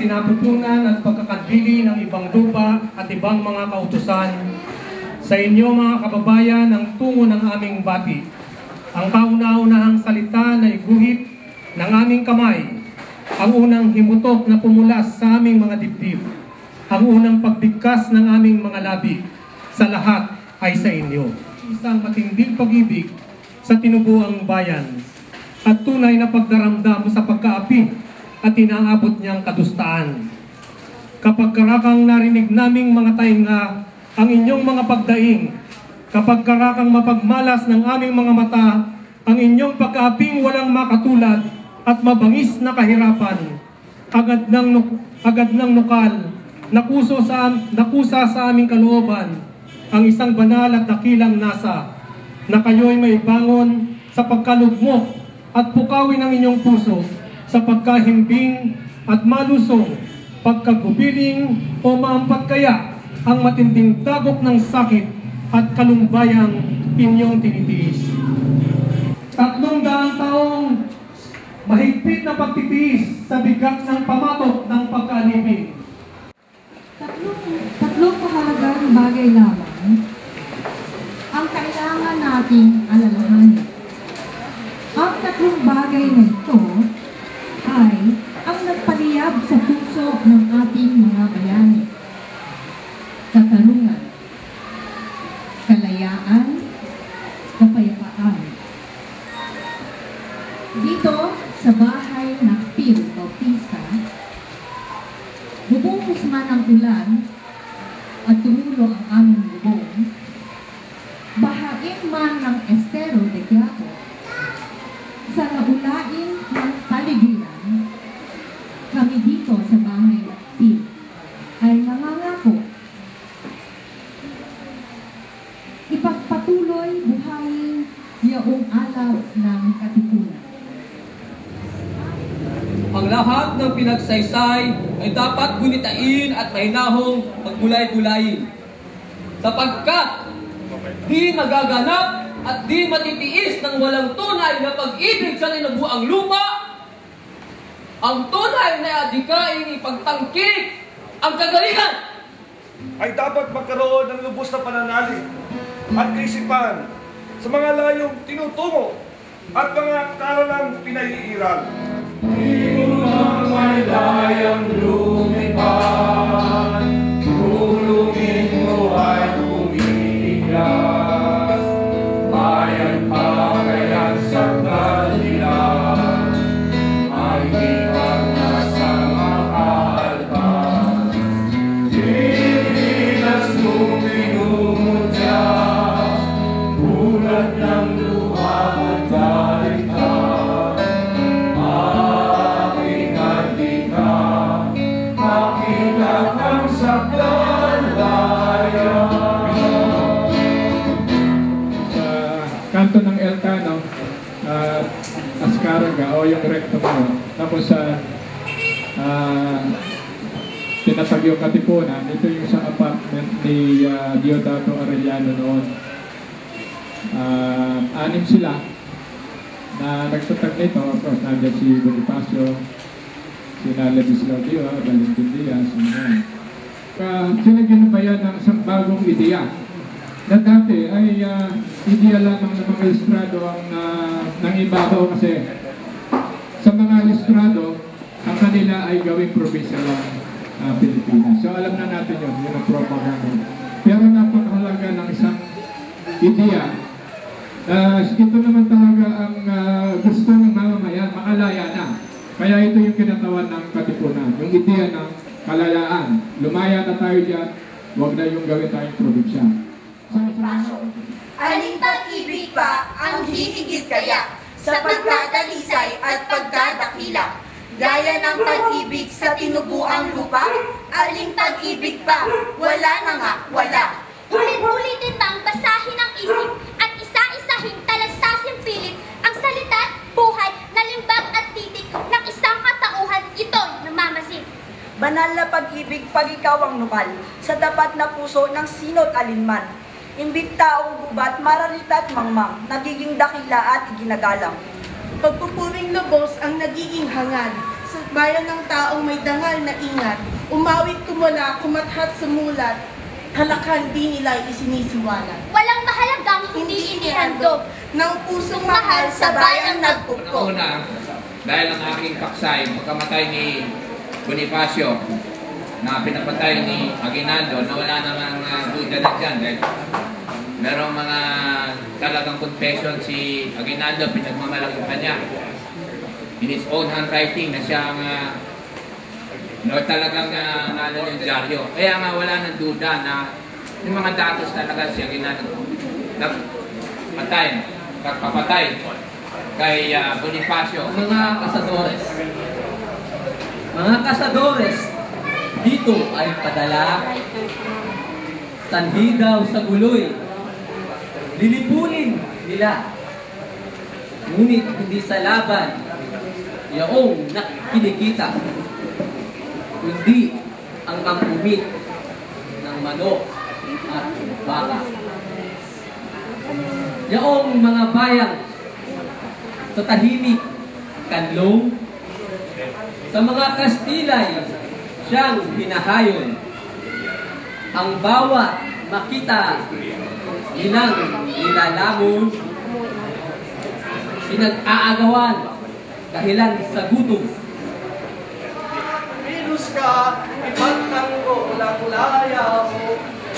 sinapupunan at pagkakadili ng ibang lupa at ibang mga kautusan, sa inyo mga kababayan ang tungo ng aming bati, ang kauna-unahang salita na iguhit ng aming kamay, ang unang himutok na pumulas sa aming mga dibdib, ang unang pagbigkas ng aming mga labi, sa lahat ay sa inyo. Isang matinding pag-ibig sa tinubuang bayan at tunay na pagdaramdam sa pagkaapi at inaabot niyang kadustaan. Kapag karakang narinig naming mga tainga ang inyong mga pagdaing, kapag karakang mapagmalas ng aming mga mata ang inyong pagkaaping walang makatulad at mabangis na kahirapan, agad ng nukal, nakusa sa aming kalooban ang isang banal at dakilang nasa na kayo'y maibangon sa pagkalugmok at pukawin ng inyong puso sa pagkahimbing at malusong, pagkagubiling o maampat kaya ang matinding dagok ng sakit at kalumbayang inyong tinitiis. 300 taong mahigpit na pagtitiis sa bigat ng pamatok ng pagkalibing. Tatlong mahalagang bagay lamang ang kailangan nating alalahanin. Ang tatlong bagay na ito ay ang nagpaliyab sa puso ng ating mga bayani. Katarungan, kalayaan, kapayapaan. Dito sa bahay ng Pio Bautista, bubungkus man ang ulan at tumulo ang aming bubong, bahain man ng estero de Quiapo, sa laulain ng paligiran, kami dito sa bahay ng Pio ay nangangako ipagpatuloy buhayin yaong alaw ng katipunan. Ang lahat ng pinagsaysay ay dapat gunitain at mahinahong maggulay-gulayin. Sapagkat di magaganap at di matitiis ng walang tunay na pag-ibig sa tinubuang lupa, ang tunay na adhikain ipagtangkik ang kagalingan. Ay dapat magkaroon ng lubos na pananalig at kaisipan sa mga layong tinutungo at mga karalang pinaiiral. Inulang may layang lumipad, tulungin mo ay umiigas, bayan pa kaya't sakdal nila, ang ibang nasa makaalpas. Pilipinas mo minumutya, ulat ng luha at balikan. Kanto ng Elcano at Ascaraga o yung recto mo. Tapos sa tinatag yung Katipunan, ito yung sa apartment ni Diodato Arellano noon. 6 sila na nagtatag nito. Of course, nandiyan si Bonifacio, si Naledislao Diwa, Valentin Diaz, sila ginabayan ng isang bagong ideya na dati ay ideya lamang ng mga listrado ang nangibabaw kasi sa mga listrado ang kanila ay gawing probinsya ng Pilipinas. So alam na natin yun ang propaganda. Pero napakahalaga ng isang ideya. Ito naman talaga ang gusto ng mamamayan, makalaya na. Kaya ito yung kinatawan ng Katipunan, yung ideya ng kalayaan. Lumaya na tayo dyan, huwag na yung gawin tayong probinsya. Aling pag-ibig pa ang hihigit kaya sa pagdadalisay at pagdadakila. Gaya ng pag-ibig sa tinubuang lupa, aling pag-ibig pa, wala na nga, wala. Ulit-ulitin bang basahin ang isip at isa-isahin talastasin pilit ang salita, buhay, nalimbag at titik ng isang katauhan ito'y namamasid. Banal na pag-ibig pag ikaw ang nukal sa tapat na puso ng sino't alinman. Imbit taong gubat, mararita at mangmang, nagiging dakila at iginagalang. Pagpupuring lubos ang nagiging hangad sa bayan ng taong may dangal na ingat, umawit tumula, kumathat sumulat, halakan di nila isinisiwalat. Walang mahalagang hindi inihandog ng pusong mahal sa bayang nagpupok. Una, dahil ang aking paksay, pagkamatay ni Bonifacio, na pinapatay ni Aguinaldo, na wala namang duda na dyan. Dahil merong mga talagang confession si Aguinaldo, pinagmamalaki pa niya. In his own handwriting na siya ang talagang yung dyaryo. Kaya nga wala nang duda na yung mga datos talaga si Aguinaldo nagpapatay kay Bonifacio. Mga kasadores, dito ay padala, sanhi daw sa guloy, lilipunin nila. Ngunit hindi sa laban, yaong nakikinikita, kundi ang kamumit ng manok at baka. Yaong mga bayang sa tahimik, kanlong, sa mga Kastilay, siyang hinahayon. Ang bawat makita ilang nilalamon, pinag-aagawan dahilan sa gutom. Virus ka, ipagtanggol ang layaw.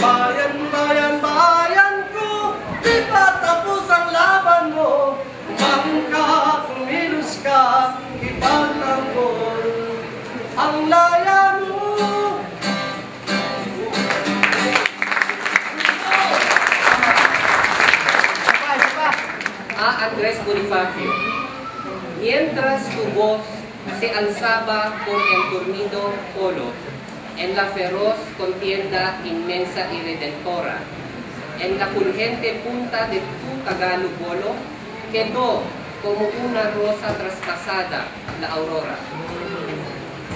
Bayan, bayan, bayan ko, di pa tapos ang laban mo. Bangka, kung virus ka, ipagtanggol ang layaw mo. Andrés Bonifacio. Mientras tu voz se alzaba por el dormido polo, en la feroz contienda inmensa y redentora, en la fulgente punta de tu Tagalog-bolo, quedó como una rosa traspasada la aurora.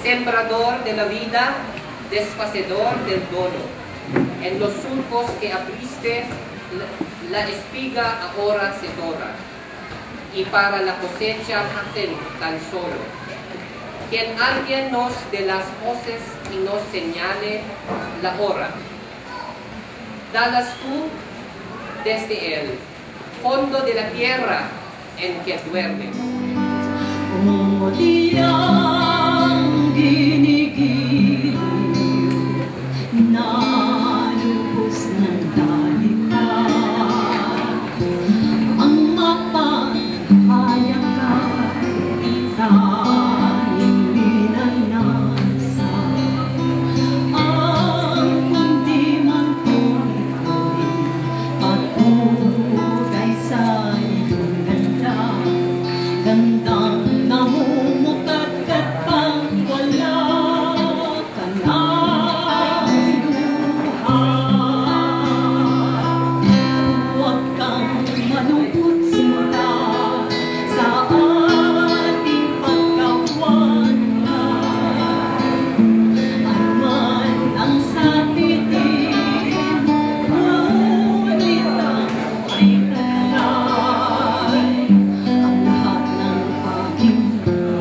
Sembrador de la vida, despacedor del dolo, en los surcos que abriste, la espiga ahora se dora, y para la cosecha hacen tan solo. Quien alguien nos dé las voces y nos señale la hora. Dalas tú desde el fondo de la tierra en que duerme. O diyang ginigiliw na lubos ng dahilan, ang mapahayag ay tanging binanasa. Ang kundi man ko'y patugay sa iyong ganda, gandang namumukat-kat pang wala ka ng luha. Huwag kang malungkot sinta sa ating pagkawangan. Anuman ang sakitin, ngunit ang ay taglay. Ang lahat ng aking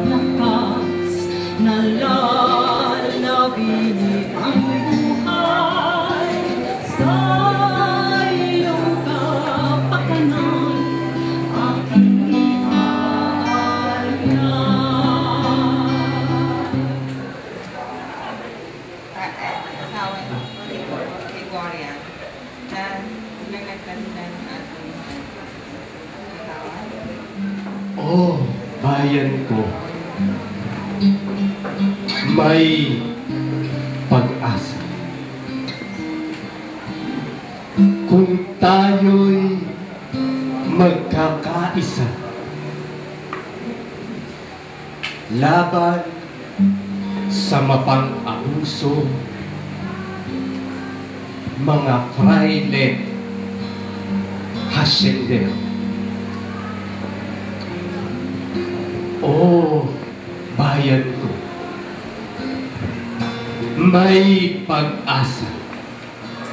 lakas, nalalabinit ang buhay sa iyong kapakanan, aking iaalay. Asawa ni Gloria na nagkaganda ng ating asawa. Oh, bayan ko, may pag-asa. Kung tayo'y magkakaisa, laban sa mapang-abuso, mga fraile, hasyendero. Oh, bayan ko, may pag-asa.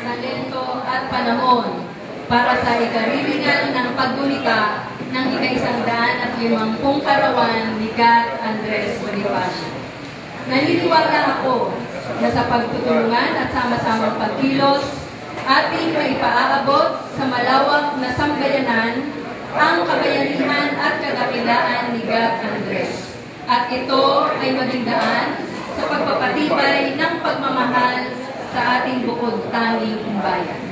Talento at panahon para sa ikariringan ng paggulikha ng ika-150 karawan ni Gat Andres Bonifacio. Naniniwala ako na sa pagtutulungan at sama-samang pagkilos, ating maipaaabot sa malawak na sambayanan ang kabayanihan at kadakilaan ni God Andres. At ito ay maging daan sa pagpapatibay ng pagmamahal sa ating bukod tanging bayan.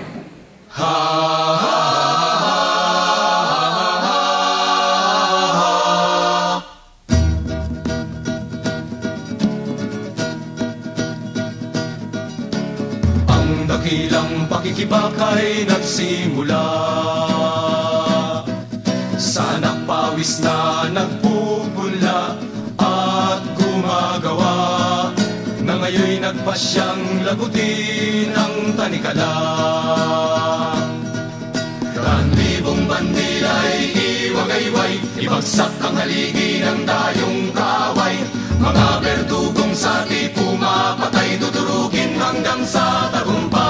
Dakilang pakikibakay nagsimula sa nakpawis na nagpupula at gumagawa na ngayon nagpasyang lagutin ang tanikala. Kanlibong bandila'y iwagayway, ibagsak ang haligi ng dayong kaway. Mga berdugong sati pumapatay, tuturugin hanggang sa tagumpay.